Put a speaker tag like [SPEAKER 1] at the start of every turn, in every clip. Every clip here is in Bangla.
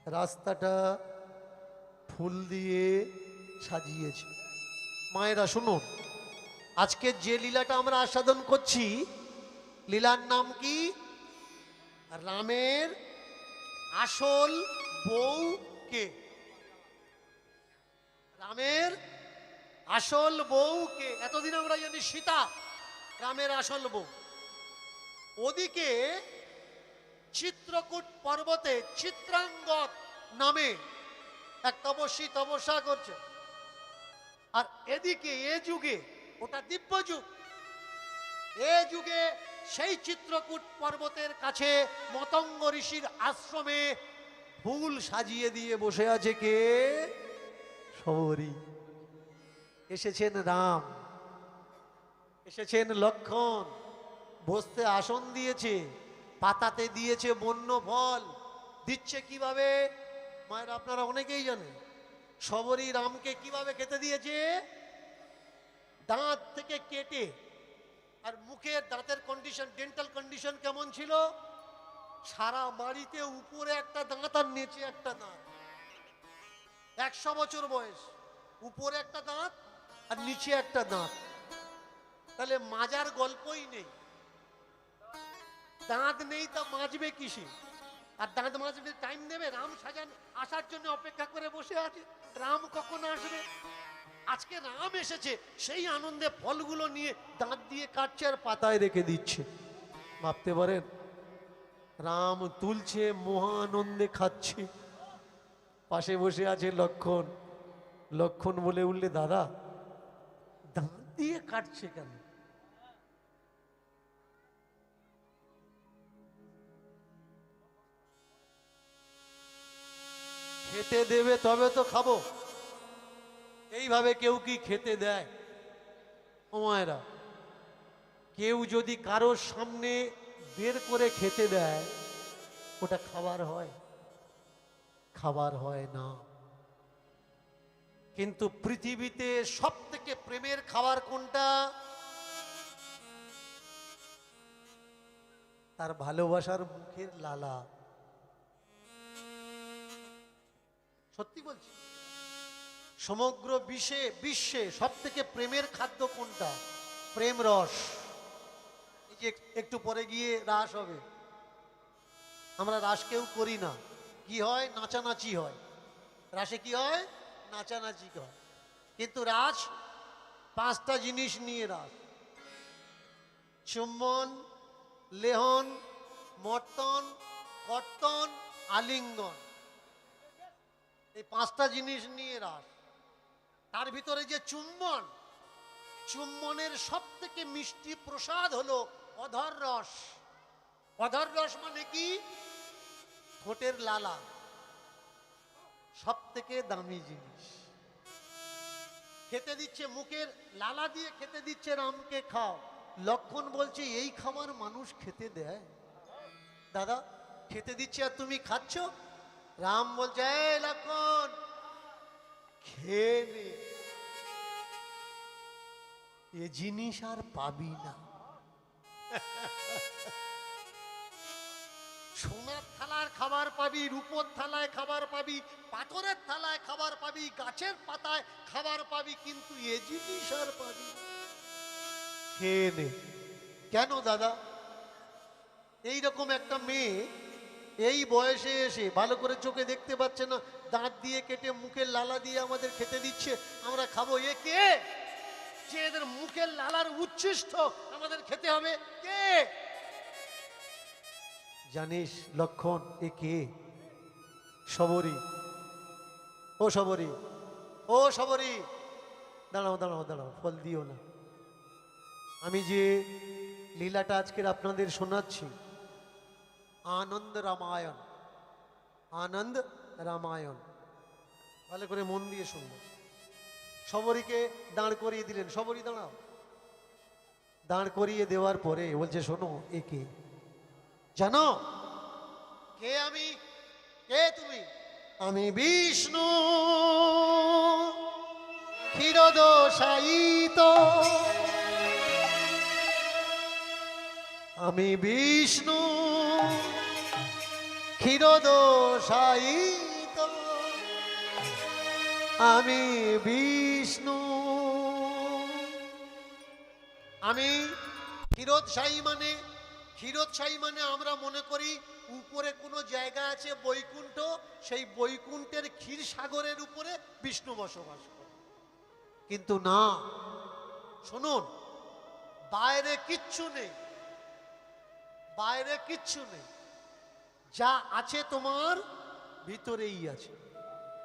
[SPEAKER 1] রাস্তাটা ফুল দিয়ে সাজিয়েছে। মায়েরা শুনুন, আজকে যে লীলাটা আমরা আস্বাদন করছি, লীলার নাম কি? রামের আসল বউ কে? রামের আসল বউ কে? এতদিন আমরা জানি সীতা রামের আসল বউ। ওদিকে চিত্রকূট পর্বতে চিত্রাঙ্গদ নামে এক তপস্বী তপস্যা করছে, আর এদিকে এ যুগে, ওটা দিব্য যুগ, এ যুগে সেই চিত্রকূট পর্বতের কাছে মতঙ্গ ঋষির আশ্রমে ফুল সাজিয়ে দিয়ে বসে আছে কে? শবরী। এসেছেন রাম, এসেছেন লক্ষ্মণ, বসতে আসন দিয়েছে, পাতাতে দিয়েছে বন্য ফল। দিচ্ছে কিভাবে? মায়ের আপনারা অনেকেই জানেন। শবরী রামকে কিভাবে খেতে দিয়েছে? দাঁত থেকে কেটে। আর মুখের দাঁতের কন্ডিশন, ডেন্টাল কন্ডিশন কেমন ছিল? সারা বাড়িতে উপরে একটা দাঁত আর নিচে একটা দাঁত। 100 বছর বয়স, উপরে একটা দাঁত আর নিচে একটা দাঁত। তাহলে মাজার গল্পই নেই। দাঁত নেই তা মাজবে কিসে? আর দাঁত মাজবে টাইম দেবে? রাম সাজান আসার জন্য অপেক্ষা করে বসে আছে। রাম কখন আসবে? আজকে রাম এসেছে, সেই আনন্দে ফলগুলো নিয়ে দাঁত দিয়ে কাটছে আর পাতায় রেখে দিচ্ছে। ভাবতে পারেন, রাম তুলছে, মহা আনন্দে খাচ্ছে, পাশে বসে আছে লক্ষ্মণ। লক্ষ্মণ বলে উঠলে, দাদা দাঁত দিয়ে কাটছে কেন? খেতে দেবে তবে তো খাবো। এইভাবে কেউ কি খেতে দেয়? ও মায়েরা, কেউ যদি কারোর সামনে বের করে খেতে দেয়, ওটা খাবার হয়? খাবার হয় না। কিন্তু পৃথিবীতে সব থেকে প্রেমের খাবার কোনটা? তার ভালোবাসার মুখের লালা। সত্যি বলছি, সমগ্র বিশ্বে সব থেকে প্রেমের খাদ্য কোনটা? প্রেম রস। এই যে একটু পরে গিয়ে রাস হবে, আমরা রাস কেউ করি না। কি হয়? নাচানাচি হয়। রাসে কি হয়? নাচানাচি হয়। কিন্তু রাস 5টা জিনিস নিয়ে রাস: চুম্বন, লেহন, মর্তন, কর্তন, আলিঙ্গন। এই 5টা জিনিস নিয়ে রাস। তার ভিতরে যে চুম্বন, চুম্বনের সব থেকে মিষ্টি প্রসাদ হলো অধর রস। অধর রস মানে কি? ঠোঁটের লালা। সব থেকে দামি জিনিস। খেতে দিচ্ছে, মুখের লালা দিয়ে খেতে দিচ্ছে রামকে, খাও। লক্ষ্মণ বলছে, এই খাবার মানুষ খেতে দেয়? দাদা খেতে দিচ্ছে আর তুমি খাচ্ছ? রাম বলছে, এই লক্ষ্মণ খেয়ে নে, এ জিনিস আর পাবি না। সোনার থালার খাবার পাবি, রূপোর থালায় খাবার পাবি, পাথরের থালায় খাবার পাবি, গাছের পাতায় খাবার পাবি, কিন্তু এ জিনিস আর পাবি না। খেয়ে নে। কেন দাদা? এইরকম একটা মেয়ে এই বয়সে এসে ভালো করে চোখে দেখতে পাচ্ছে না, দাঁত দিয়ে কেটে মুখের লালা দিয়ে আমাদের খেতে দিচ্ছে, আমরা খাবো। এ কে যে এদের মুখের লালার উচ্ছিষ্ট আমাদের খেতে হবে? কে? জানিস লক্ষ্মণ, এ কে? শবরী। ও শবরী, ও শবরী, দাঁড়াও দাঁড়াও দাঁড়াও, ফল দিও না। আমি যে লীলাটা আজকের আপনাদের শোনাচ্ছি, আনন্দ রামায়ণ। আনন্দ রামায়ণ, ভালো করে মন দিয়ে শুনবো। শবরীকে দাঁড় করিয়ে দিলেন। শবরী দাঁড়াও। দাঁড় করিয়ে দেওয়ার পরে বলছে, শোনো, এ কে জানো? কে আমি? কে তুমি? আমি বিষ্ণু ক্ষীরদোষায়িত। আমি বিষ্ণু ক্ষীরদোষায়িত। আমি বিষ্ণু। আমি ক্ষীরোদশায়ী মানে আমরা মনে করি উপরে কোনো জায়গা আছে বৈকুণ্ঠ, সেই বৈকুণ্ঠের ক্ষীর সাগরের উপরে বিষ্ণু বসবাস করে। কিন্তু না, শুনুন, বাইরে কিচ্ছু নেই, বাইরে কিচ্ছু নেই, যা আছে তোমার ভিতরেই আছে।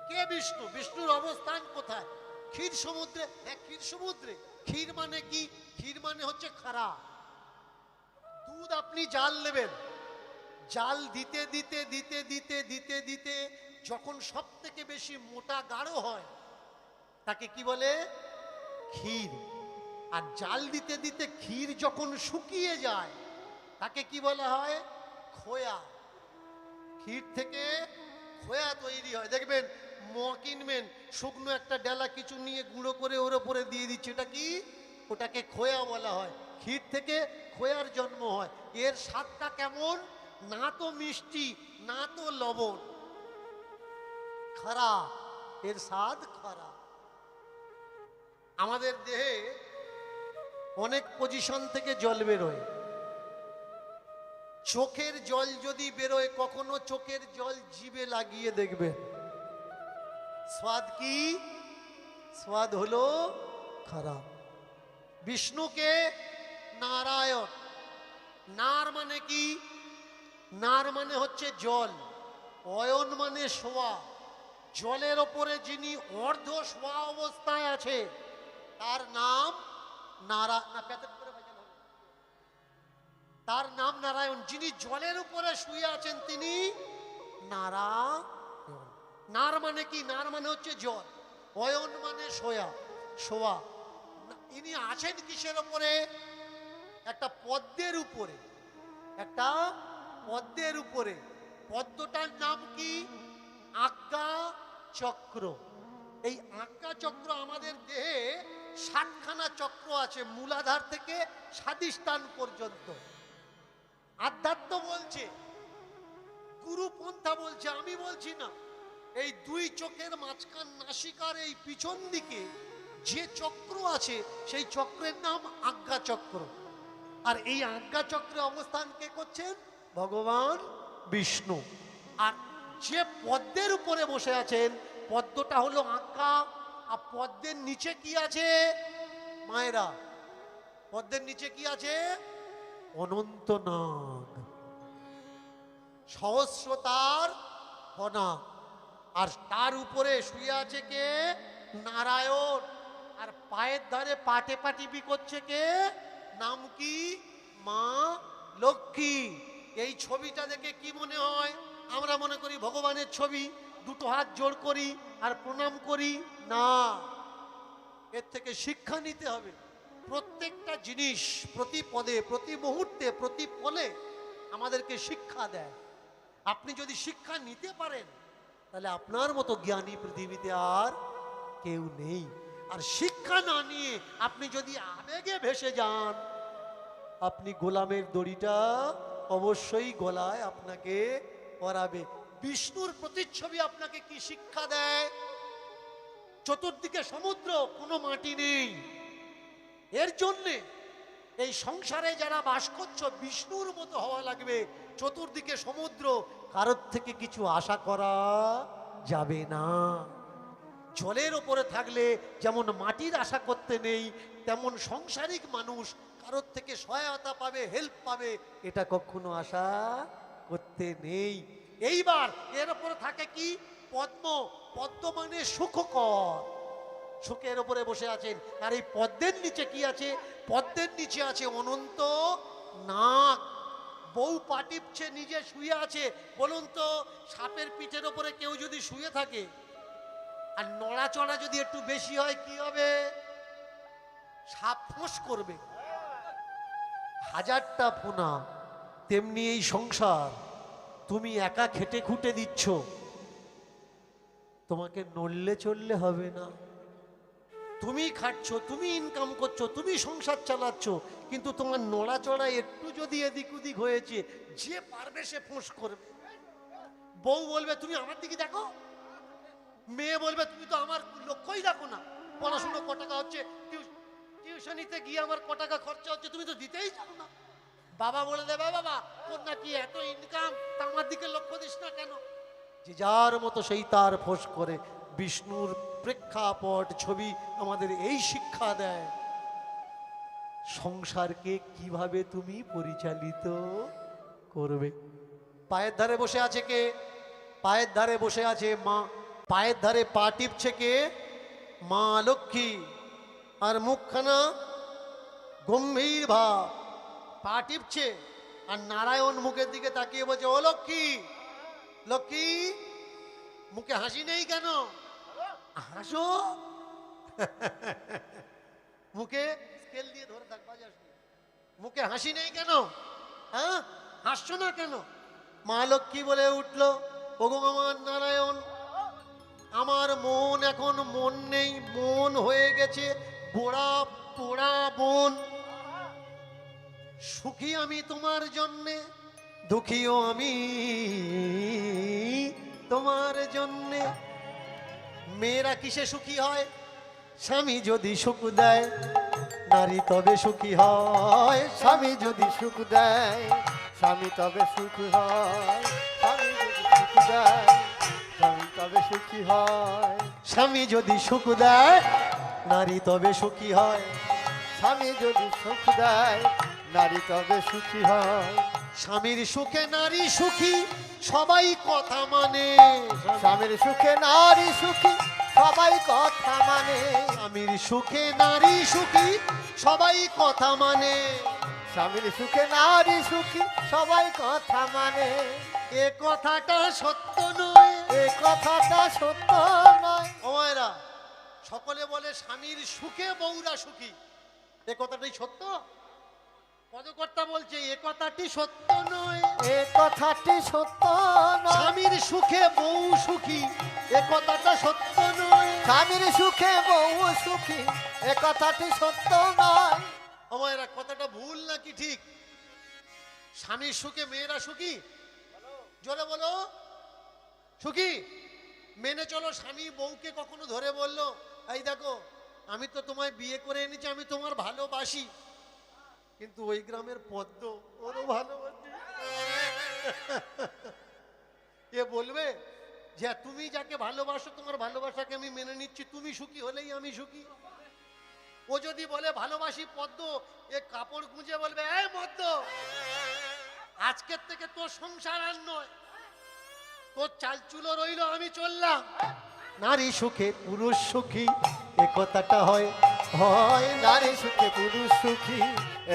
[SPEAKER 1] কে বিষ্ণু? বিষ্ণুর অবস্থান কোথায়? ক্ষীর সমুদ্রে। হ্যাঁ, ক্ষীর সমুদ্রে। ক্ষীর মানে কি? ক্ষীর মানে হচ্ছে খাড়া দুধ। আপনি জাল নেবেন, জাল দিতে দিতে দিতে দিতে দিতে দিতে যখন সব থেকে বেশি মোটা গাঢ় হয় তাকে কি বলে? ক্ষীর। আর জাল দিতে দিতে ক্ষীর যখন শুকিয়ে যায় তাকে কি বলা হয়? খোয়া। ক্ষীর থেকে খোয়া তৈরি হয়। দেখবেন কিনবেন, শুকনো একটা ডেলা কিছু নিয়ে গুঁড়ো করে ওর ওপরে দিয়ে দিচ্ছে, এটা কি? ওটাকে খোয়া বলা হয়। ক্ষীর থেকে খোয়ার জন্ম হয়। এর স্বাদটা কেমন? না তো মিষ্টি, না তো লবণ, খারা। এর স্বাদ খারা। আমাদের দেহে অনেক পজিশন থেকে জল বেরোয়। চোখের জল যদি বেরোয়, কখনো চোখের জল জিভে লাগিয়ে দেখবে, স্বাদ কি? স্বাদ হলো খারাপ। বিষ্ণুকে নারায়ণ। নার মানে কি? নার মানে হচ্ছে জল, অয়ন মানে শোয়া। জলের ওপরে যিনি অর্ধ শোয়া অবস্থায় আছে তার নাম তার নাম নারায়ণ। যিনি জলের উপরে শুয়ে আছেন তিনি নারায়ণ। নার মানে কি? নার মানে হচ্ছে জল, অয়ন মানে শোয়া। ইনি আছেন কিসের উপরে? একটা পদ্মের উপরে, একটা পদ্মের উপরে। পদ্মটার নাম কি? আজ্ঞা চক্র। এই আজ্ঞা চক্র, আমাদের দেহে 60খানা চক্র আছে, মূলাধার থেকে স্বাধিষ্ঠান পর্যন্ত। আধ্যাত্ম বলছে, গুরুপন্থা বলছে, আমি বলছি না। এই দুই চোখের মাঝখান নাসিকার এই পিছন দিকে যে চক্র আছে সেই চক্রের নাম আজ্ঞা চক্র। আর এই আজ্ঞা চক্রে অবস্থান কে করছেন? ভগবান বিষ্ণু। আর যে পদ্মের উপরে বসে আছেন, পদ্মটা হলো আজ্ঞা। আর পদ্মের নিচে কি আছে মায়েরা? পদ্মের নিচে কি আছে? অনন্তনাগ, সহস্রতার ফনা। আর তার উপরে শুয়ে আছে কে? নারায়ণ। আর পায়ের ধারে পাটে পাটিপি করছে কে? নাম কি? মা লক্ষ্মী। এই ছবিটা দেখে কি মনে হয়? আমরা মনে করি ভগবানের ছবি, দুটো হাত জোড় করি আর প্রণাম করি। না, এর থেকে শিক্ষা নিতে হবে। প্রত্যেকটা জিনিস প্রতি পদে, প্রতি মুহূর্তে, প্রতি পলে আমাদেরকে শিক্ষা দেয়। আপনি যদি শিক্ষা নিতে পারেন তাহলে আপনার মতো জ্ঞানী পৃথিবীতে আর কেউ নেই। আর শিক্ষা না নিয়ে আপনি যদি আবেগে ভেসে যান, আপনি গোলামের দড়িটা অবশ্যই গলায় আপনাকে পরাবে। বিষ্ণুর প্রতিচ্ছবি আপনাকে কি শিক্ষা দেয়? চতুর্দিকে সমুদ্র, কোনো মাটি নেই। এর জন্যে এই সংসারে যারা বাস করছো, বিষ্ণুর মতো হওয়া লাগবে। চতুর্দিকে সমুদ্র, কারোর থেকে কিছু আশা করা যাবে না। জলের ওপরে থাকলে যেমন মাটির আশা করতে নেই, তেমন সংসারিক মানুষ কারোর থেকে সহায়তা পাবে, হেল্প পাবে, এটা কখনো আশা করতে নেই। এইবার এর ওপরে থাকে কি? পদ্ম। পদ্ম মানে সুখকর, সুখের ওপরে বসে আছেন। আর এই পদ্মের নিচে কি আছে? পদ্মের নিচে আছে অনন্ত নাগ। বউ পা টিপছে, নিজে শুয়ে আছে। বলুন তো, সাপের পিঠের ওপরে কেউ যদি শুয়ে থাকে আর নড়াচড়া যদি একটু বেশি হয় কি হবে? সাপ ফোঁস করবে। হাজারটা ফোনা। তেমনি এই সংসার, তুমি একা খেটে খুঁটে দিচ্ছ, তোমাকে নড়লে চললে হবে না। তুমি খাচ্ছ, তুমি ইনকাম করছো, তুমি সংসার চালাচ্ছ, কিন্তু তোমার নড়াচড়া একটু যদি এদিক ওদিক হয়েছে, যে পারবে সে ফোঁস করবে। বউ বলবে তুমি আমার দিকে দেখো, মেয়ে বলবে তুমি তো আমার লক্ষ্যই রাখো না, পড়াশুনো ক টাকা হচ্ছে, টিউশনিতে গিয়ে আমার ক টাকা খরচা হচ্ছে, তুমি তো দিতেই চাও না। বাবা বলে দেবে বাবা তোর নাকি এত ইনকাম, তা আমার দিকে লক্ষ্য দিস না কেন? যে যার মতো সেই তার ফোঁস করে। বিষ্ণুর প্রেক্ষাপট ছবি আমাদের এই শিক্ষা দেয়, সংসারকে কিভাবে তুমি পরিচালিত করবে। পায়ের ধারে বসে আছে কে? পায়ের ধারে বসে আছে মা। পায়ের ধারে পা টিপছে কে? মা লক্ষ্মী। আর মুখখানা গম্ভীর ভাব, পা টিপছে আর নারায়ণ মুখের দিকে তাকিয়ে বলছে ও লক্ষ্মী, লক্ষ্মী মুখে হাসি নেই কেন? হাসো। মুখে স্কেল দিয়ে ধরে থাক, বাজাস মুখে হাসি নেই কেন? হ্যাঁ হাসছো না কেন? মা লক্ষ্মী বলে উঠল ওগো আমার নারায়ণ, আমার মন এখন মন নেই, মন হয়ে গেছে পোড়া পোড়া বন। সুখী আমি তোমার জন্যে, দুঃখীও আমি তোমার জন্যে। মেয়েরা কিসে সুখী হয়? স্বামী যদি সুখ দেয় নারী তবে সুখী হয়।
[SPEAKER 2] স্বামী যদি সুখ দেয়, স্বামী তবে সুখ হয়। স্বামী যদি সুখ দেয়, স্বামী তবে সুখী হয়।
[SPEAKER 1] স্বামী যদি সুখ দেয় নারী তবে সুখী হয়।
[SPEAKER 2] স্বামী যদি সুখ দেয়, নারী তবে সুখী হয়।
[SPEAKER 1] স্বামীর সুখে নারী সুখী, সবাই কথা মানে।
[SPEAKER 2] স্বামীর সুখে নারী সুখী, সবাই কথা মানে।
[SPEAKER 1] স্বামীর সুখে নারী সুখী, সবাই কথা মানে।
[SPEAKER 2] স্বামীর সুখে নারী সুখী, সবাই কথা মানে।
[SPEAKER 1] এ কথাটা সত্য নয়,
[SPEAKER 2] এ কথাটা সত্য নয়।
[SPEAKER 1] ও মায়েরা, সকলে বলে স্বামীর সুখে বউরা সুখী, এ কথাটাই সত্য? পদকর্তা বলছে এ কথাটি সত্য নয়।
[SPEAKER 2] এ কথাটি সত্য নয়।
[SPEAKER 1] স্বামীর সুখে বউ সুখী, এ কথাটা সত্য নয়।
[SPEAKER 2] স্বামীর সুখে বউ সুখী, এ কথাটি সত্য নয়।
[SPEAKER 1] আমার কথাটা ভুল নাকি ঠিক? স্বামীর সুখে মেয়েরা সুখী? জোরে বলো। সুখী? মেনে চলো স্বামী বউকে কখনো ধরে বললো এই দেখো আমি তো তোমায় বিয়ে করে এনেছি, আমি তোমার ভালোবাসি, কিন্তু ওই গ্রামের পদ্ম ওরও ভালোবাসি। এ বলবে যে তুমি যাকে ভালোবাসো তোমার ভালোবাসাকে আমি মেনে নিচ্ছি, তুমি সুখী হলেই আমি সুখী। ও যদি বলে ভালোবাসি পদ্ম, এ কাপড় গুঁজে বলবে এই পদ্ম আজকের থেকে তোর সংসার আর নয়, তোর চাল চুলো রইলো, আমি চললাম। নারী সুখে পুরুষ সুখী, এ কথাটা হয় হয়।
[SPEAKER 2] নারী সুখে পুরুষ সুখী,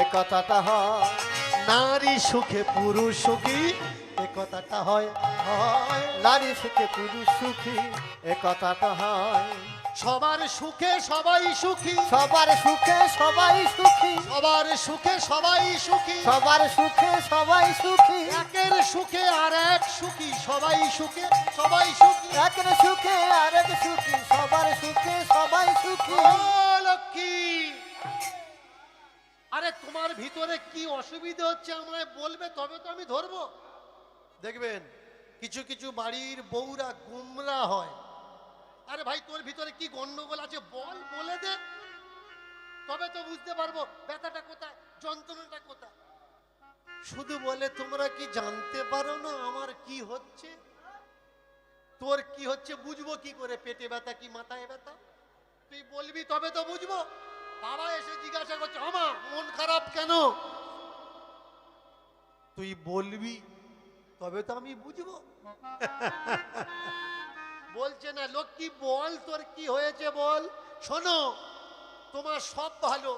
[SPEAKER 2] এ কথাটা হয়।
[SPEAKER 1] নারী সুখে পুরুষ সুখী, এ কথাটা হয় হয়।
[SPEAKER 2] নারী সুখে পুরুষ সুখী, এ কথাটা হয়।
[SPEAKER 1] সবার সুখে সবাই সুখী,
[SPEAKER 2] সবার সুখে সবাই সুখী।
[SPEAKER 1] সবার সুখে সবাই সুখী।
[SPEAKER 2] সবার সুখে সবাই সুখী।
[SPEAKER 1] একের সুখে আর এক সুখী, সবাই সুখে সবাই সুখী।
[SPEAKER 2] একের সুখে আরেক সুখী, সবার সুখে সবাই সুখী।
[SPEAKER 1] ও লক্ষ্মী, আরে তোমার ভিতরে কি অসুবিধা হচ্ছে আমায় বলবে, তবে তো আমি ধরবো। দেখবেন কিছু কিছু বাড়ির বউরা গুমরা হয়। আরে ভাই তোর ভিতরে কি গন্ডগোল আছে বল, বলে দে, তবে তো বুঝতে পারবো ব্যথাটা কোথায়, যন্ত্রণাটা কোথায়। শুধু বলে তোমরা কি জানতে পারো না আমার কি হচ্ছে? তোর কি হচ্ছে বুঝবো কি করে? পেটে ব্যথা কি মাথায় ব্যথা? তুই বলবি তবে তো বুঝবো। বাবা এসে জিজ্ঞাসা করছে আমা মন খারাপ কেন? তুই বলবি তবে তো আমি বুঝবো। বলছে না লক্ষ্মী বল তোর কি হয়েছে বল। শোনো তোমার সব ভালো,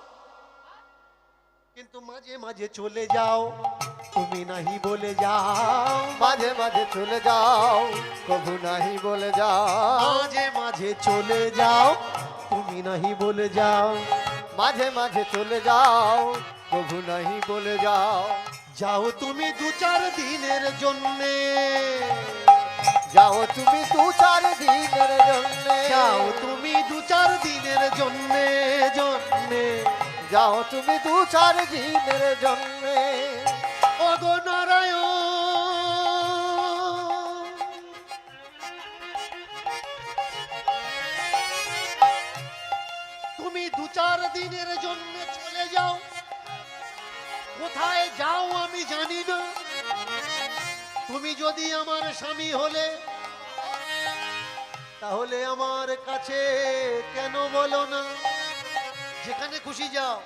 [SPEAKER 1] কিন্তু মাঝে মাঝে চলে যাও, তুমি নাহি বলে যাও।
[SPEAKER 2] মাঝে মাঝে চলে যাও, কভু নাহি বলে যাও।
[SPEAKER 1] মাঝে মাঝে চলে যাও, তুমি নাহি বলে যাও।
[SPEAKER 2] মাঝে মাঝে চলে যাও, কভু নাহি বলে যাও।
[SPEAKER 1] যাও তুমি 2-4 দিনের জন্যে,
[SPEAKER 2] যাও তুমি 2-4 দিনের জন্যে।
[SPEAKER 1] যাও তুমি 2-4 দিনের জন্যে জন্যে।
[SPEAKER 2] যাও তুমি 2-4 দিনের জন্যে।
[SPEAKER 1] ওগো নারায়ণ যাও আমি জানি না, তুমি যদি আমার স্বামী হলে তাহলে আমার কাছে কেন বলো না? যেখানে খুশি যাও,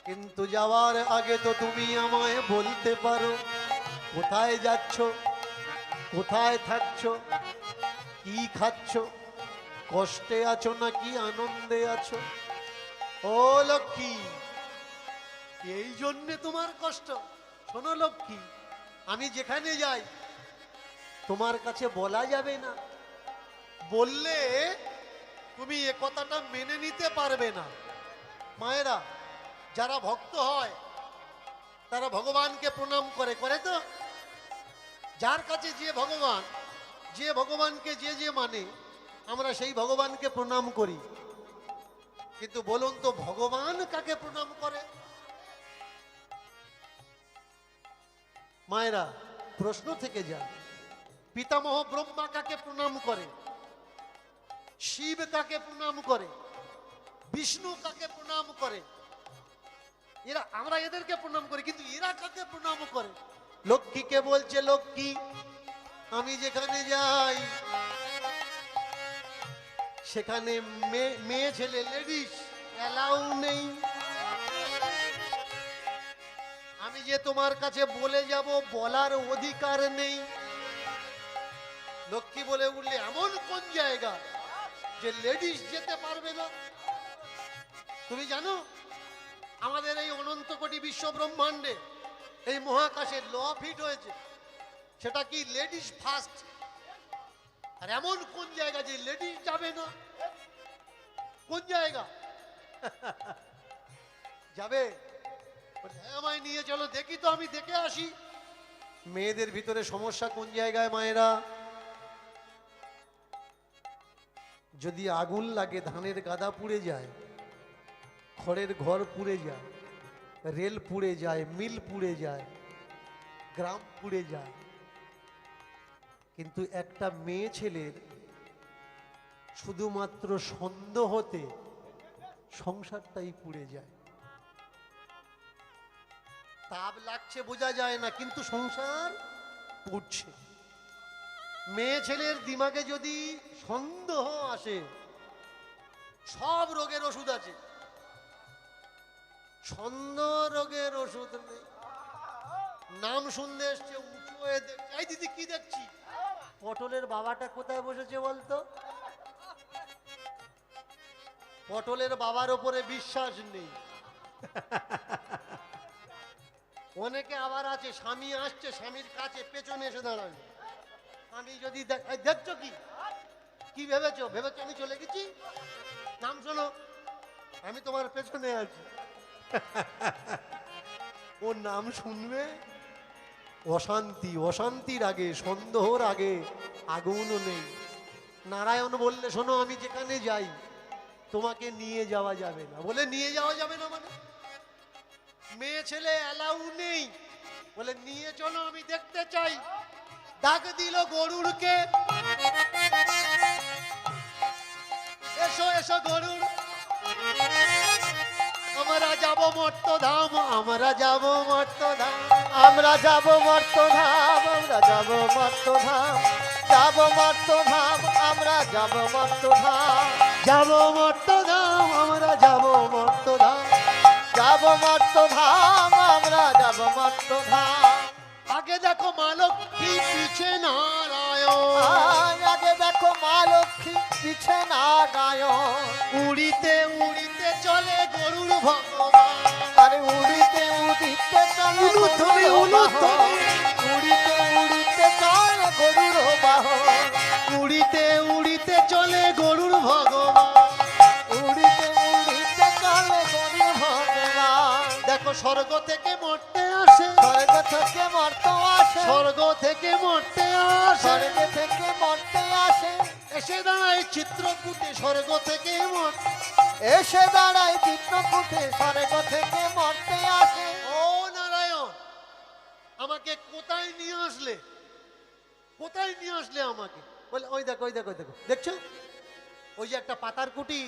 [SPEAKER 1] কিন্তু যাওয়ার আগে তো তুমি আমায় বলতে পারো কোথায় যাচ্ছ, কোথায় থাকছ, কি খাচ্ছ, কষ্টে আছো নাকি আনন্দে আছো। ও লক্ষ্মী, এই জন্যে তোমার কষ্ট। শোনো লক্ষ্মী, আমি যেখানে যাই তোমার কাছে বলা যাবে না, বললে তুমি এ কথাটা মেনে নিতে পারবে না। মায়েরা যারা ভক্ত হয় তারা ভগবানকে প্রণাম করে, করে তো? যার কাছে যে ভগবান, যে ভগবানকে যে যে মানে, আমরা সেই ভগবানকে প্রণাম করি। কিন্তু বলুন তো ভগবান কাকে প্রণাম করে? মায়েরা প্রশ্ন থেকে যায়, পিতামহ ব্রহ্মা কাকে প্রণাম করে, শিব কাকে প্রণাম করে, বিষ্ণু কাকে প্রণাম করে? এরা, আমরা এদেরকে প্রণাম করি, কিন্তু এরা কাকে প্রণাম করে? লক্ষ্মীকে বলছে, লক্ষ্মী আমি যেখানে যাই সেখানে মেয়ে ছেলে লেডিস অ্যালাউ নেই। আমি যে তোমার কাছে বলে যাব বলার অধিকার নেই। লক্ষ্মী বলে উঠলে, এমন কোন জায়গা যে লেডিস যেতে পারবে না? তুমি জানো আমাদের এই অনন্ত কোটি বিশ্ব ব্রহ্মাণ্ডে এই মহাকাশে ল ফিট হয়েছে, সেটা কি লেডিস ফার্স্ট। আর এমন কোন জায়গা যে লেডিস যাবে না? কোন জায়গা? যাবে? হ্যাঁ আমায় নিয়ে চলো, দেখি তো, আমি দেখে আসি। মেয়েদের ভিতরে সমস্যা কোন জায়গায় মায়েরা? যদি আগুন লাগে ধানের গাদা পুড়ে যায়, খড়ের ঘর পুড়ে যায়, রেল পুড়ে যায়, মিল পুড়ে যায়, গ্রাম পুড়ে যায়, কিন্তু একটা মেয়ে ছেলের শুধুমাত্র সন্দেহতে সংসারটাই পুড়ে যায়। তাপ লাগছে বোঝা যায় না, কিন্তু সংসার পুড়ছে। মেয়ে ছেলের দিমাগে যদি সন্দেহ আসে, সব রোগের ওষুধ আছে, সন্দেহ রোগের ওষুধ নেই। নাম শুনতে এসছে, উঁচু হয়ে দেখছে, এই দিদি কি দেখছি? পটলের বাবাটা কোথায় বসেছে বলতো? পটলের বাবার ওপরে বিশ্বাস নেই। অনেকে আবার আছে, স্বামী আসছে, স্বামীর কাছে পেছনে এসে দাঁড়াবে। আমি যদি দেখছো কি, কি ভেবেছো? ভেবেছো আমি চলে গেছি? নাম শোনো, আমি তোমার পেছনে আছি। ও নাম শুনবে, অশান্তি, অশান্তির আগে, সন্দেহর আগে আগুনও নেই। নারায়ণ বললে, শোনো আমি যেখানে যাই তোমাকে নিয়ে যাওয়া যাবে না। বলে নিয়ে যাওয়া যাবে না মানে? মেয়ে ছেলে অ্যালাউ নেই, বলে নিয়ে চলো আমি দেখতে চাই। ডাক দিল গরুড়কে, এসো এসো গরুড়, আমরা যাব মর্তধাম, আমরা যাব মর্তধাম,
[SPEAKER 2] আমরা যাব মর্তধাম, আমরা যাব মর্তধাম, যাব মর্তধাম, আমরা যাব মর্তধাম,
[SPEAKER 1] যাব মর্তধাম, আমরা যাব মর্তধাম,
[SPEAKER 2] যাব মর্তধাম, আমরা যাব মর্তধাম।
[SPEAKER 1] আগে দেখো মা লক্ষ্মী পিছে নারায়ণ,
[SPEAKER 2] আগে দেখো মা লক্ষ্মী পিছে নারায়ণ,
[SPEAKER 1] উড়িতে উড়িতে চলে গরুর ভগবান।
[SPEAKER 2] আরে উড়িতে উড়িতে চলে
[SPEAKER 1] উলুধ্বনি, উলুধ্বনি।
[SPEAKER 2] উড়িতে উড়িতে চলে গরুর বাহন,
[SPEAKER 1] উড়িতে উড়িতে চলে গরুর ভগবান।
[SPEAKER 2] উড়িতে উড়িতে চলে গরুর ভগবান।
[SPEAKER 1] দেখো স্বর্গ থেকে মরতে আসে,
[SPEAKER 2] স্বর্গ থেকে মর্ত আসে,
[SPEAKER 1] স্বর্গ থেকে মরতে আসে,
[SPEAKER 2] স্বর্গ থেকে মর্তে আসে,
[SPEAKER 1] এসে দাঁড়ায় চিত্রকূটে স্বর্গ থেকে মর।
[SPEAKER 2] এসে দাঁড়ায় চিত্রকূটে স্বর্গ থেকে মর্তে আসে।
[SPEAKER 1] ও নারায়ণ, আমাকে কোথায় নিয়ে আসলে? কোথায় নিয়ে আসলে আমাকে? বলে ওই দেখো, ওই দেখো, ওই দেখো, দেখছো ওই যে একটা পাতার কুটি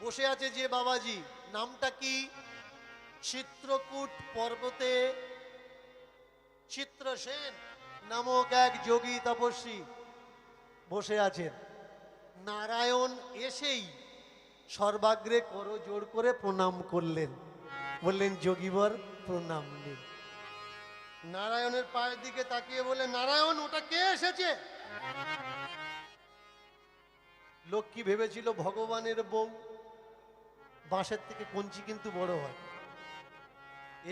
[SPEAKER 1] বসে আছে যে বাবাজি, নামটা কি? চিত্রকূট পর্বতে চিত্রসেন নামক এক যোগী তপস্বী বসে আছেন। নারায়ণ এসেই সর্বাগ্রে করজোড় করে প্রণাম করলেন, বললেন যোগীবর প্রণাম নিন। নারায়ণের পায়ের দিকে তাকিয়ে বলে, নারায়ণ ওটা কে এসেছে? লক্ষ্মী ভেবেছিল ভগবানের বউ। বাঁশের থেকে কঞ্চি কিন্তু বড় হয়।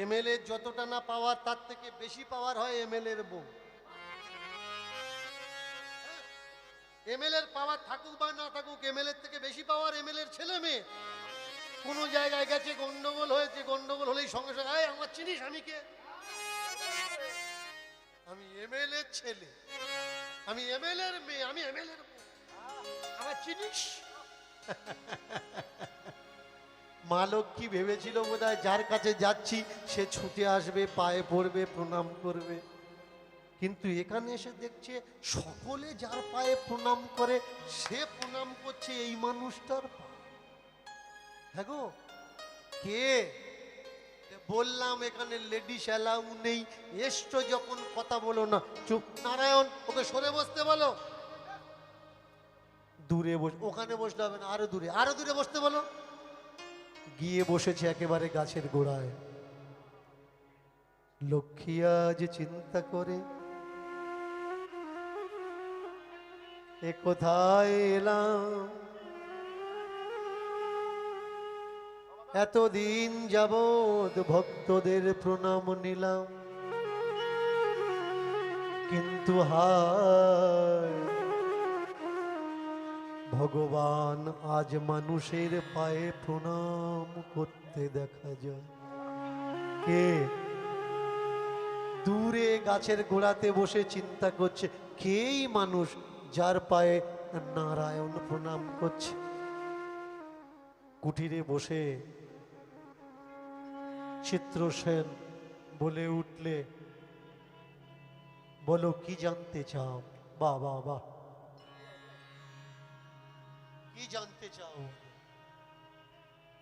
[SPEAKER 1] এমএলএ যতটা না পাওয়ার তার থেকে বেশি পাওয়ার হয় এমএলএ এর বউ। এমএলএ এর পাওয়ার থাকুক বা না থাকুক, এমএলএ এর থেকে বেশি পাওয়ার এমএলএ এর ছেলে মেয়ে। কোন জায়গায় গেছে, গন্ডগোল হয়েছে, গন্ডগোল হলেই সঙ্গে সঙ্গে, এই আমার চিনিস আমি কে? আমি এমএলএ এর ছেলে, আমি এমএলএ এর মেয়ে, আমি এমএলএ এর বউ, আমার চিনিস? মা লক্ষ্মী ভেবেছিল বোধহয় যার কাছে যাচ্ছি সে ছুটে আসবে, পায়ে পড়বে, প্রণাম করবে। কিন্তু এখানে এসে দেখছে সকলে যার পায়ে প্রণাম করে সে প্রণাম করছে এই মানুষটার পায়ে। হ্যাঁ গো, কে? বললাম এখানে লেডিস অ্যালাউ নেই, এসছো যখন কথা বলো না। চুপ। নারায়ণ, ওকে সরে বসতে বলো। দূরে বস, ওখানে বসলে হবে না, আরো দূরে, আরো দূরে বসতে বলো। গিয়ে বসেছে একেবারে গাছের গোড়ায়। লক্ষ্মী আজ চিন্তা করে এ কোথায় এলাম, এতদিন যাবৎ ভক্তদের প্রণাম নিলাম, কিন্তু হায় ভগবান আজ মানুষের পায়ে প্রণাম করতে দেখা যায়। কে? দূরে গাছের গোড়াতে বসে চিন্তা করছে, কেই মানুষ যার পায়ে নারায়ণ প্রণাম করছে। কুটিরে বসে চিত্রসেন বলে উঠলে, বলো কি জানতে চাও? বাহ বাহ বাহ, কি জানতে চাও?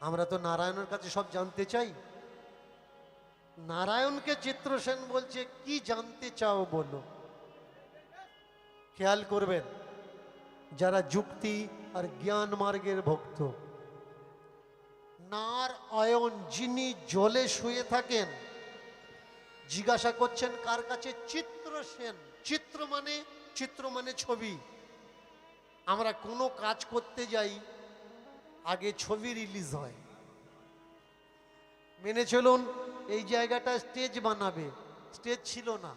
[SPEAKER 1] আমরা তো নারায়ণের কাছে সব জানতে চাই। নারায়ণকে চিত্রসেন বলছে কি জানতে চাও বলো। খেয়াল করবেন, যারা যুক্তি আর জ্ঞান মার্গের ভক্ত, নারায়ণ যিনি জলে শুয়ে থাকেন, জিজ্ঞাসা করছেন কার কাছে? চিত্রসেন। চিত্র মানে ছবি। আমরা কোনো কাজ করতে যাই, আগে ছবি রিলিজ হয়। মেনে চলুন, এই জায়গাটা স্টেজ বানাবে, স্টেজ ছিল না।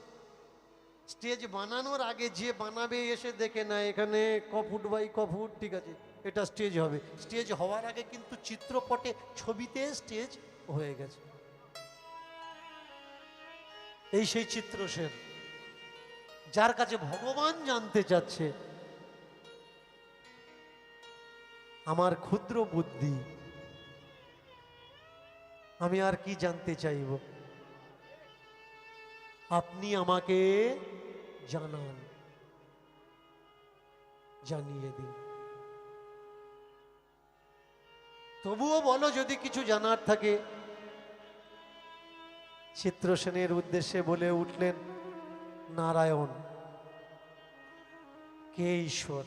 [SPEAKER 1] স্টেজ বানানোর আগে যে বানাবে এসে দেখে না এখানে কফুট বাই কফুট, ঠিক আছে এটা স্টেজ হবে। স্টেজ হওয়ার আগে কিন্তু চিত্রপটে, ছবিতে স্টেজ হয়ে গেছে। এই সেই চিত্রসেন, যার কাছে ভগবান জানতে চাচ্ছে আমার ক্ষুদ্র বুদ্ধি, আমি আর কি জানতে চাইব, আপনি আমাকে জানান, জানিয়ে দিন। তবুও বলো যদি কিছু জানার থাকে। চিত্রসেনের উদ্দেশ্যে বলে উঠলেন, নারায়ণ কে ঈশ্বর?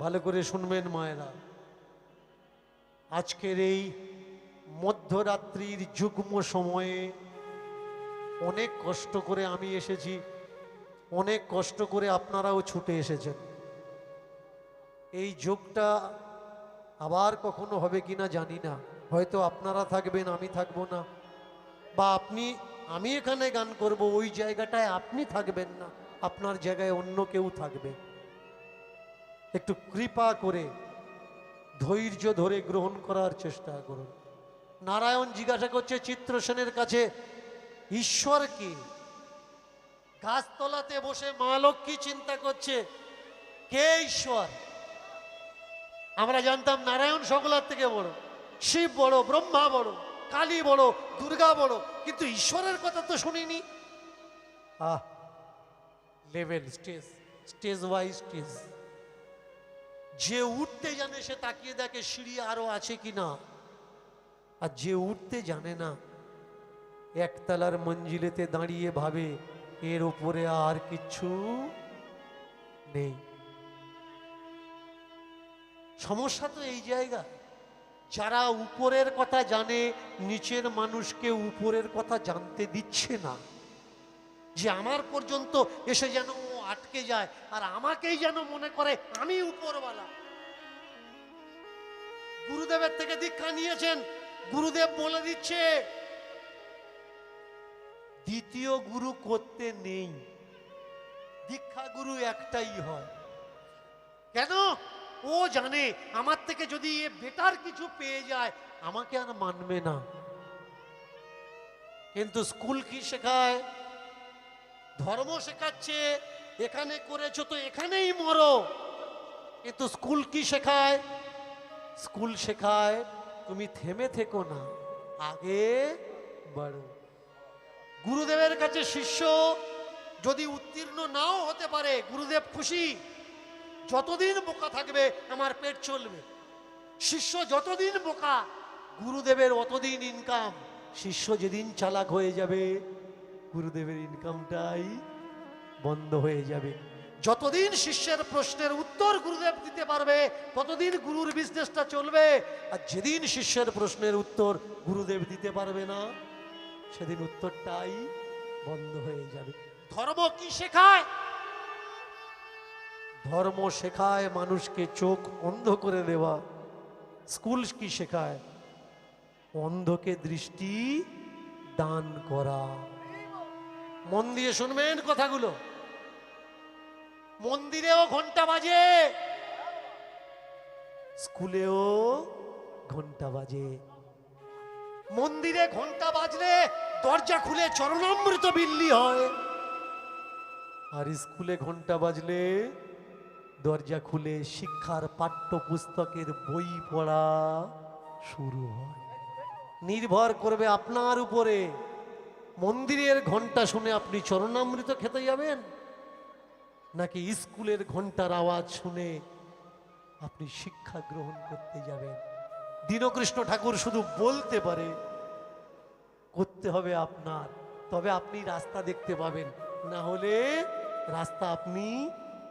[SPEAKER 1] ভালো করে শুনবেন মায়েরা, আজকের এই মধ্যরাত্রির যুগ্ম সময়ে অনেক কষ্ট করে আমি এসেছি, অনেক কষ্ট করে আপনারাও ছুটে এসেছেন। এই যোগটা আবার কখনো হবে কিনা জানি না, হয়তো আপনারা থাকবেন আমি থাকবো না, বা আমি এখানে গান করব, ওই জায়গাটায় আপনি থাকবেন না, আপনার জায়গায় অন্য কেউ থাকবে। একটু কৃপা করে ধৈর্য ধরে গ্রহণ করার চেষ্টা করুন। নারায়ণ জিজ্ঞাসা করছে চিত্রসেনের কাছে, ঈশ্বর কি? গাছতলাতে বসে মা লক্ষ্মী চিন্তা করছে কে ঈশ্বর। আমরা জানতাম নারায়ণ সকলের থেকে বড়, শিব বড়, ব্রহ্মা বড়, কালী বড়, দুর্গা বড়, কিন্তু ঈশ্বরের কথা তো শুনিনি। Level, stage wise stage. যে উঠতে জানে সে তাকিয়ে দেখে সিঁড়ি আরো আছে কিনা। আর যে উঠতে জানে না, একতলার মঞ্জিলেতে দাঁড়িয়ে ভাবে এর উপরে আর কিছু নেই। সমস্যা তো এই জায়গা, যারা উপরের কথা জানে নিচের মানুষকে উপরের কথা জানতে দিচ্ছে না, যে আমার পর্যন্ত এসে যেন ও আটকে যায় আর আমাকেই যেন মনে করে আমি উপরওয়ালা। গুরুদেবের থেকে দীক্ষা নিয়েছেন, গুরুদেব বলে দিচ্ছে দ্বিতীয় গুরু করতে নেই, দীক্ষা গুরু একটাই হয়। কেন? ও জানে আমার থেকে যদি এ বেটার কিছু পেয়ে যায় আমাকে আর মানবে না। কিন্তু স্কুল কি শেখায়? ধর্ম শেখাচ্ছে, এখানে করেছো তো এখানেই মরো। কিন্তু স্কুল কি শেখায়? স্কুল শেখায় তুমি থেমে থেকো না, আগে বাড়ো। গুরুদেবের কাছে শিষ্য যদি উত্তীর্ণ নাও হতে পারে, গুরুদেব খুশি। যতদিন বোকা থাকবে আমার পেট চলবে। শিষ্য যতদিন বোকা, গুরুদেবের অতদিন ইনকাম। শিষ্য যেদিন চালাক হয়ে যাবে, গুরুদেবের ইনকামটাই বন্ধ হয়ে যাবে। যতদিন শিষ্যের প্রশ্নের উত্তর গুরুদেব দিতে পারবে, ততদিন গুরুর বিজনেসটা চলবে। আর যেদিন শিষ্যের প্রশ্নের উত্তর গুরুদেব দিতে পারবে না, সেদিন উত্তরটাই বন্ধ হয়ে যাবে। ধর্ম কি শেখায়? ধর্ম শেখায় মানুষকে চোখ অন্ধ করে দেওয়া। স্কুল কি শেখায়? অন্ধকে দৃষ্টি দান করা। মন দিয়ে শুনবেন কথাগুলো। মন্দিরেও ঘন্টা বাজে, স্কুলেও ঘন্টা বাজে। মন্দিরে ঘন্টা বাজলে দরজা খুলে চরণামৃত বিল্লি হয়, আর স্কুলে ঘন্টা বাজলে দরজা খুলে শিক্ষার পাঠ্যপুস্তকের বই পড়া শুরু হয়। নির্ভর করবে আপনার উপরে। মন্দিরের ঘন্টা শুনে আপনি চরণামৃত খেতে যাবেন, নাকি স্কুলের ঘন্টার আওয়াজ শুনে আপনি শিক্ষা গ্রহণ করতে যাবেন? দীনকৃষ্ণ ঠাকুর শুধু বলতে পারে, করতে হবে আপনার। তবে আপনি রাস্তা দেখতে পাবেন, না হলে রাস্তা আপনি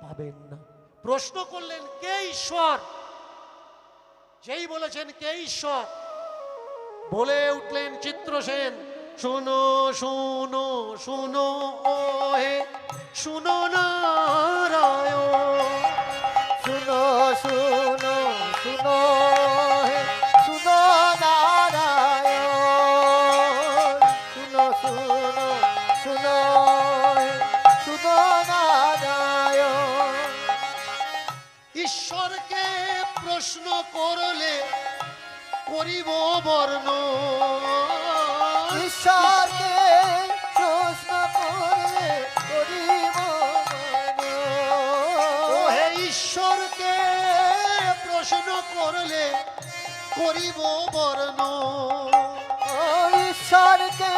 [SPEAKER 1] পাবেন না। প্রশ্ন করলেন কে ঈশ্বর? যেই বলেছেন কে ঈশ্বর, বলে উঠলেন চিত্রসেন, শুনো শুনো শুনো ও হে শুনো নারায়ণ।
[SPEAKER 2] শুনো শুনো শুনো হে শুনো নারায়ণ। শুনো শুনো শুনো হে শুনো নারায়ণ।
[SPEAKER 1] ঈশ্বরকে প্রশ্ন করলে করিব বর্ণ।
[SPEAKER 2] ঈশ্বরকে প্রশ্ন করলে করিব বর্ণ।
[SPEAKER 1] ও হে ঈশ্বরকে প্রশ্ন করলে করিব বর্ণ।
[SPEAKER 2] ও ঈশ্বরকে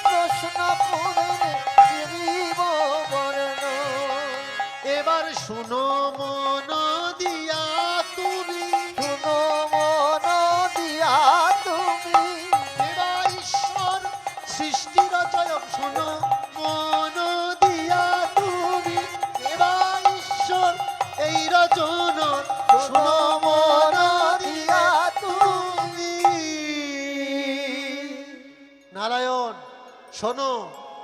[SPEAKER 2] প্রশ্ন করলে করিব বর্ণ।
[SPEAKER 1] এবার শুনো মন দিয়া তুমি,
[SPEAKER 2] শুনো মন দিয়া তুমি।
[SPEAKER 1] এবার ঈশ্বর সৃষ্টি রচয়ক, শুনো মন দিয়া তুমি। এবার ঈশ্বর এই রচনা শুনো মন দিয়া তুমি। নারায়ণ শোনো,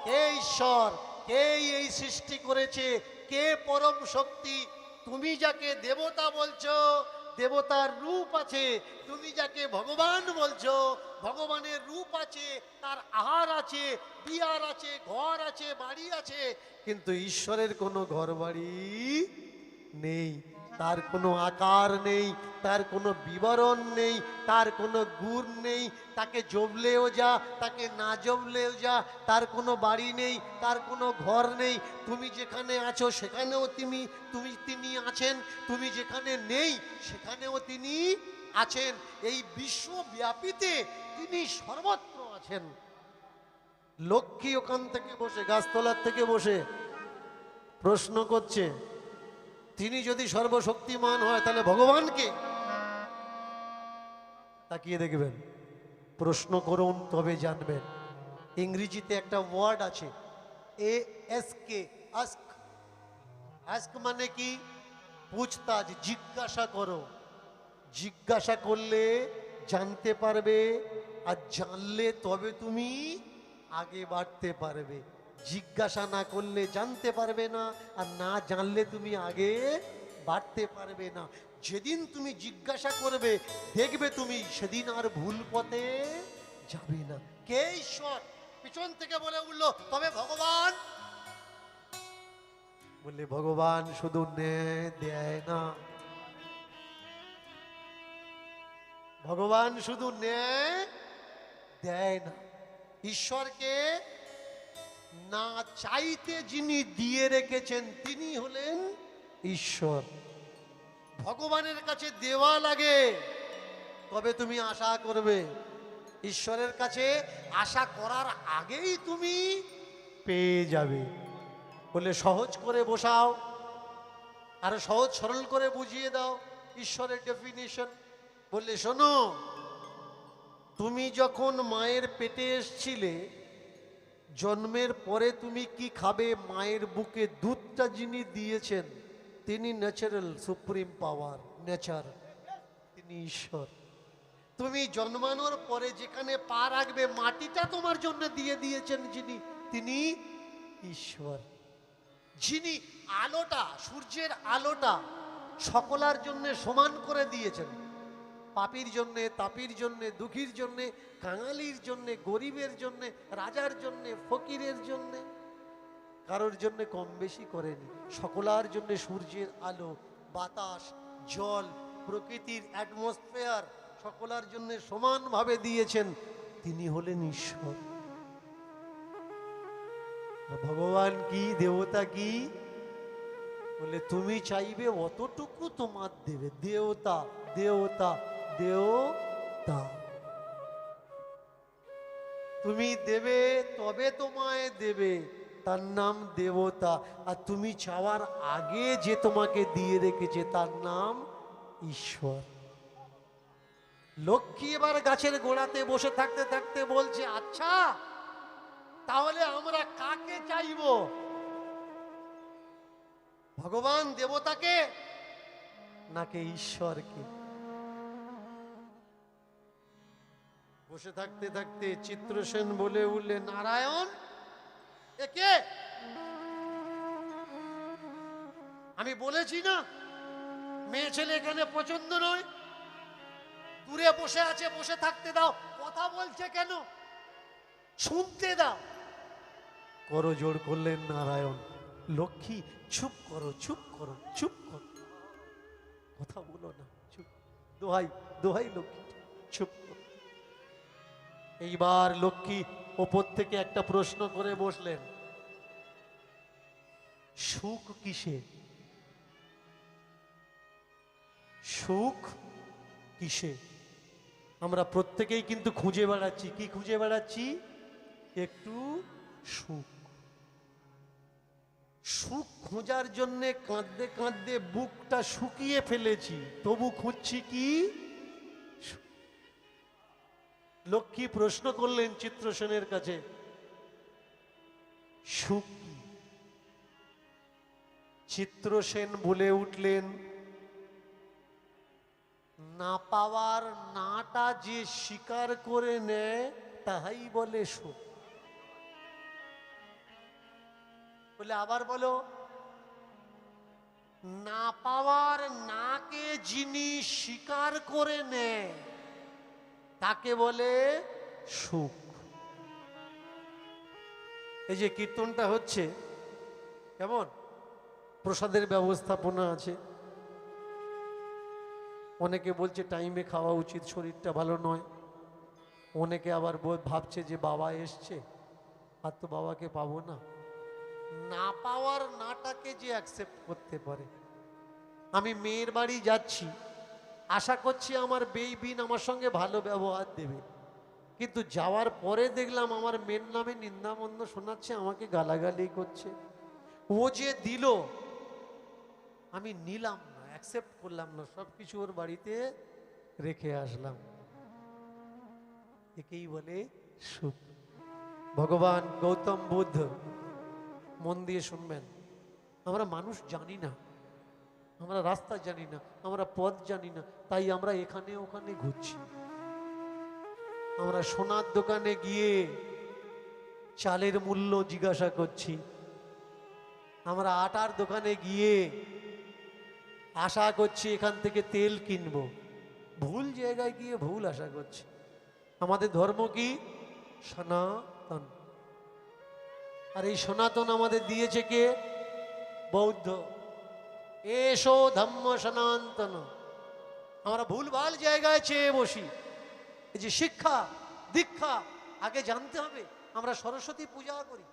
[SPEAKER 1] কে ঈশ্বর, কে এই সৃষ্টি করেছে, কে পরম শক্তি। তুমি যাকে দেবতা বলছো, দেবতার রূপ আছে। তুমি যাকে ভগবান বলছো, ভগবানের রূপ আছে, তার আহার আছে, বিহার আছে, ঘর আছে, বাড়ি আছে। কিন্তু ঈশ্বরের কোনো ঘর বাড়ি নেই, তার কোনো আকার নেই, তার কোনো বিবরণ নেই, তার কোনো গুণ নেই। তাকে জবলেও যা, তাকে না জবলেও যা, তার কোনো বাড়ি নেই, তার কোনো ঘর নেই। তুমি যেখানে আছো সেখানেও তিনি আছেন, তুমি যেখানে নেই সেখানেও তিনি আছেন। এই বিশ্বব্যাপীতে তিনি সর্বত্র আছেন। লক্ষ্মী ওখান থেকে বসে, গাছতলার থেকে বসে প্রশ্ন করছে, তিনি যদি সর্বশক্তিমান হয় তাহলে ভগবানকে তাকিয়ে দেখবেন। প্রশ্ন করুন তবে জানবেন। ইংরেজিতে একটা ওয়ার্ড আছে ASK, আস্ক। আস্ক মানে কি? পুছতাছ, জিজ্ঞাসা করো। জিজ্ঞাসা করলে জানতে পারবে, আর জানলে তবে তুমি আগে বাড়তে পারবে। জিজ্ঞাসা না করলে জানতে পারবে না, আর না জানলে তুমি আগে বাড়তে পারবে না। যেদিন তুমি জিজ্ঞাসা করবে দেখবে তুমি সেদিন আর ভুল পথে যাবে না। কে ঈশ্বর? পিছন থেকে বলে উঠলো, তবে ভগবান। বললে ভগবান শুধু দেয় না, ভগবান শুধু দেয় না। ঈশ্বরকে না চাইতে যিনি দিয়ে রেখেছেন তিনি হলেন ঈশ্বর। ভগবানের কাছে দেওয়া লাগে তবে তুমি আশা করবে। ঈশ্বরের কাছে আশা করার আগেই তুমি পেয়ে যাবে। বলে সহজ করে বসাও, আর সহজ সরল করে বুঝিয়ে দাও ঈশ্বরের ডেফিনিশন। বললে শোনো, তুমি যখন মায়ের পেটে এসছিলে, জন্মের পরে তুমি কি খাবে? মায়ের বুকে দুধটা যিনি দিয়েছেন তিনি ন্যাচারাল সুপ্রিম পাওয়ার, নেচার, তিনি ঈশ্বর। তুমি জন্মানোর পরে যেখানে পা রাখবে মাটিটা তোমার জন্য দিয়ে দিয়েছেন যিনি, তিনি ঈশ্বর। যিনি আলোটা, সূর্যের আলোটা সকলার জন্য সমান করে দিয়েছেন, পাপীর জন্যে, তাপির জন্যে, দুঃখীর জন্যে, কাঙালির জন্যে, গরিবের জন্যে, রাজার জন্যে, ফকিরের জন্যে, কারোর জন্যে কম বেশি করেনি। সকলার জন্যে সূর্যের আলো, বাতাস, জল, প্রকৃতির অ্যাটমসফিয়ার সকলার জন্যে সমানভাবে দিয়েছেন, তিনি হলেন ঈশ্বর। ভগবান কি, দেবতা কি? বলে তুমি চাইবে অতটুকু তোমার দেবে। দেবতা, দেবতা, দেবতা। তুমি দেবে তবে তোমায় দেবে, তার নাম দেবতা। আর তুমি চাওয়ার আগে যে তোমাকে দিয়ে রেখেছে তার নাম ঈশ্বর। লক্ষ্মী এবার গাছের গোড়াতে বসে থাকতে থাকতে বলছে, আচ্ছা তাহলে আমরা কাকে চাইব? ভগবান দেবতাকে নাকি ঈশ্বরকে? বসে থাকতে থাকতে চিত্রসেন বলে উঠলে, নারায়ণ একে? আমি বলেছি না মেয়ে ছেলে এখানে পছন্দ নয়, দূরে বসে আছে, বসে থাকতে দাও। কথা বলছে কেন? শুনতে দাও। করজোড় করলেন নারায়ণ, লক্ষ্মী চুপ করো, চুপ করো, চুপ করো, কথা বলো না, চুপ, দোহাই, দোহাই লক্ষ্মী চুপ করো। এইবার লক্ষ্মী ওপর থেকে একটা প্রশ্ন করে বসলেন, সুখ কিসে? সুখ কিসে? আমরা প্রত্যেকেই কিন্তু খুঁজে বেড়াচ্ছি। কি খুঁজে বেড়াচ্ছি? একটু সুখ। সুখ খোঁজার জন্য কাঁদতে কাঁদতে বুকটা শুকিয়ে ফেলেছি, তবু খুঁজছি কি? লক্ষ্মী প্রশ্ন করলেন চিত্রসেনের কাছে, সুখ কি? চিত্রসেন বলে উঠলেন, না পাওয়ার নাটা যে স্বীকার করে নেয় তাহাই বলে সুখ। বলে আবার বলো। না পাওয়ার নাকে যিনি স্বীকার করে নেয় তাকে বলে সুখ। এই যে কীর্তনটা হচ্ছে, কেমন প্রসাদের ব্যবস্থাপনা আছে। অনেকে বলছে টাইমে খাওয়া উচিত, শরীরটা ভালো নয়। অনেকে আবার ভাবছে যে বাবা এসছে আর তো বাবাকে পাবো না। না পাওয়ার নাটাকে যে অ্যাকসেপ্ট করতে পারে। আমি মেয়ের বাড়ি যাচ্ছি, আশা করছি আমার বেইবিন আমার সঙ্গে ভালো ব্যবহার দেবে, কিন্তু যাওয়ার পরে দেখলাম আমার মেয়ের নামে নিন্দামন্দ শোনাচ্ছে, আমাকে গালাগালি করছে। ও যে দিল আমি নিলাম না, অ্যাকসেপ্ট করলাম না, সব কিছু ওর বাড়িতে রেখে আসলাম। একেই বলে সুখ। ভগবান গৌতম বুদ্ধ, মন দিয়ে শুনবেন, আমরা মানুষ জানি না, আমরা রাস্তা জানি না, আমরা পথ জানি না, তাই আমরা এখানে ওখানে ঘুরছি। আমরা সোনার দোকানে গিয়ে চালের মূল্য জিজ্ঞাসা করছি, আমরা আটার দোকানে গিয়ে আশা করছি এখান থেকে তেল কিনবো, ভুল জায়গায় গিয়ে ভুল আশা করছি। আমাদের ধর্ম কি? সনাতন। আর এই সনাতন আমাদের দিয়েছে কে? বৌদ্ধ। এসো ধম্ম সনাতন। আমরা ভুলভাল জায়গায় চেয়ে বসি। এই যে শিক্ষা দীক্ষা, আগে জানতে হবে আমরা সরস্বতী পূজা করি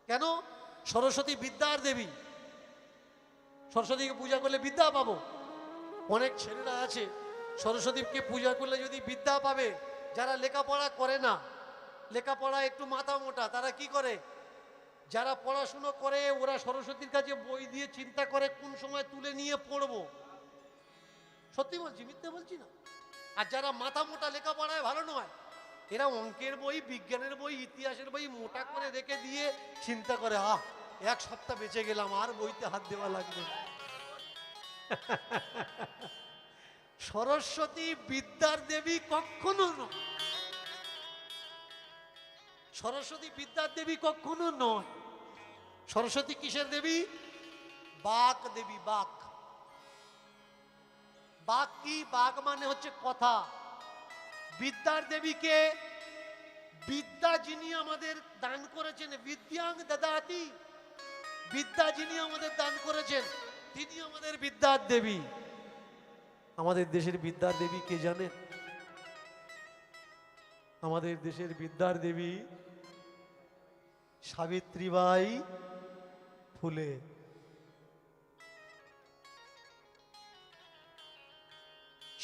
[SPEAKER 1] কেন? সরস্বতী বিদ্যার দেবী, সরস্বতীকে পূজা করলে বিদ্যা পাবো। অনেক ছেলেরা আছে সরস্বতীকে পূজা করলে যদি বিদ্যা পাবে, যারা লেখাপড়া করে না, লেখাপড়া একটু মাথা মোটা, তারা কি করে? যারা পড়াশুনো করে ওরা সরস্বতীর কাছে বই দিয়ে চিন্তা করে কোন সময় তুলে নিয়ে পড়বো। সত্যি বলছি, মিথ্যে বলছি না। আর যারা মাথা মোটা, লেখাপড়ায় ভালো নয়, এরা অঙ্কের বই, বিজ্ঞানের বই, ইতিহাসের বই মোটা করে রেখে দিয়ে চিন্তা করে, এক সপ্তাহ বেঁচে গেলাম, আর বইতে হাত দেওয়া লাগবে। সরস্বতী বিদ্যার দেবী কখনো নয়, সরস্বতী বিদ্যার দেবী কখনো নয়। সরস্বতী কিসের দেবী? বাক দেবী। বাক, বাক কি? বাক মানে হচ্ছে কথা। বিদ্যার দেবীকে, বিদ্যা যিনি আমাদের দান করেছেন, বিদ্যাং দদাতি, বিদ্যা যিনি আমাদের দান করেছেন তিনি আমাদের বিদ্যার দেবী। আমাদের দেশের বিদ্যার দেবী কে জানেন? আমাদের দেশের বিদ্যার দেবী সাবিত্রীবাই ফুলে।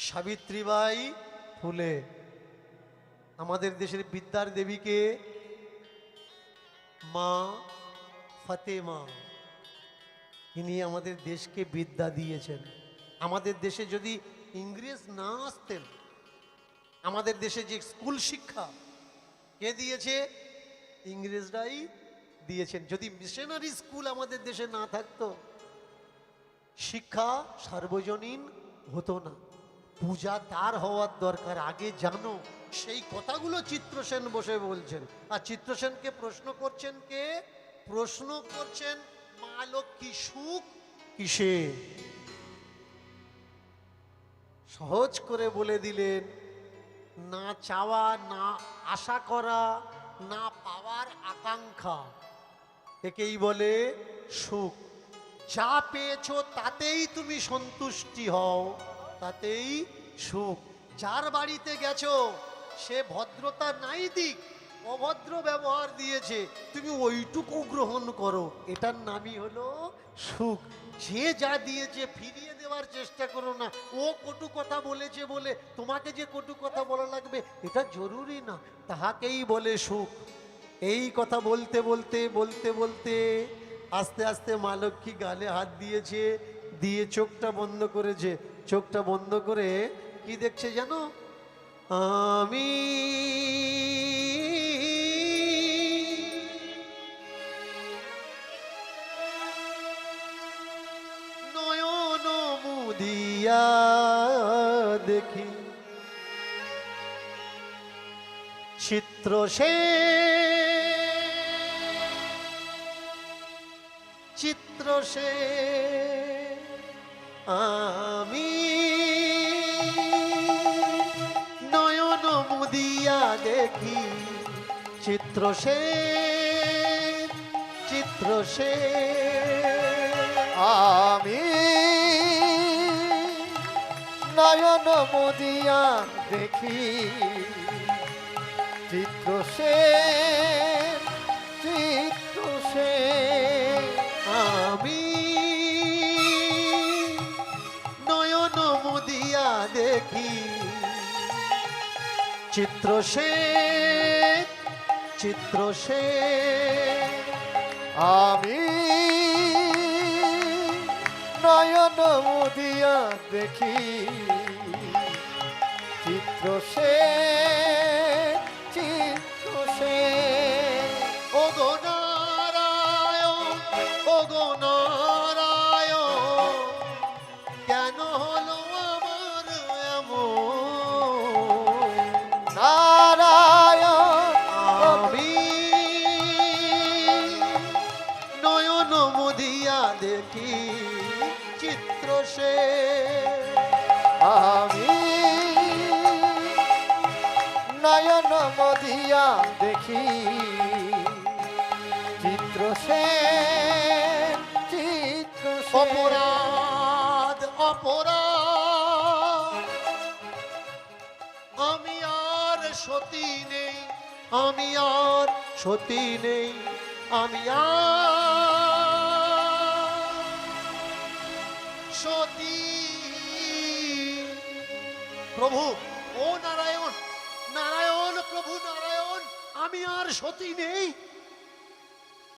[SPEAKER 1] সাবিত্রীবাই ফুলে আমাদের দেশের বিদ্যার দেবীকে মা ফাতেমা, ইনি আমাদের দেশকে বিদ্যা দিয়েছেন। আমাদের দেশে যদি ইংরেজ না আসতেন, আমাদের দেশে যে স্কুল শিক্ষা কে দিয়েছে? ইংরেজরাই দিয়েছেন। যদি মিশনারি স্কুল আমাদের দেশে না থাকতো, শিক্ষা সার্বজনীন হতো না। পূজা তার হওয়ার দরকার, আগে জানো। সেই কথাগুলো চিত্রসেন বসে বলছেন। আর চিত্রসেনকে প্রশ্ন করছেন কে? প্রশ্ন করছেন মা লক্ষ্মী, সুখ কিসে? সহজ করে বলে দিলেন, না চাওয়া, না আশা করা, না পাওয়ার আকাঙ্ক্ষা, একেই বলে সুখ। যা পেয়েছো তাতেই তুমি সন্তুষ্টি হও, তাতেই সুখ। যার বাড়িতে গেছো সে ভদ্রতা নাই দিক, অভদ্র ব্যবহার দিয়েছে, তুমি ওইটুকু গ্রহণ করো, এটার নামই হলো সুখ। যে যা দিয়েছে ফিরিয়ে দেওয়ার চেষ্টা করো না। ও কটু কথা বলেছে বলে তোমাকে যে কটু কথা বলা লাগবে এটা জরুরি না, তাহাকেই বলে সুখ। এই কথা বলতে বলতে বলতে বলতে আস্তে আস্তে মা লক্ষ্মী গালে হাত দিয়েছে, দিয়ে চোখটা বন্ধ করেছে। চোখটা বন্ধ করে কি দেখছে জানো? আমি নয়ন মুদিয়া দেখি চিত্র সে, চিত্র সে আমি নয়ন মুদিয়া দেখি চিত্র সে, চিত্র সে
[SPEAKER 2] আমি নয়ন মুদিয়া দেখি চিত্র সে, চিত্র সে
[SPEAKER 1] আমি নয়ন মুদিয়া দেখি চিত্র সে, চিত্র সে
[SPEAKER 2] আমি নয়ন মুদিয়া দেখি চিত্র সে,
[SPEAKER 1] সে
[SPEAKER 2] আমি নয়ন মদিয়া দেখি চিত্র সে চিত্র সে
[SPEAKER 1] অপরাধ অপরাধ আমি আর সতী নেই আমি আর সতী নেই আমি আর সতী প্রভু ও নারায়ণ নারায়ণ প্রভু নারায়ণ আমি আর সতী নেই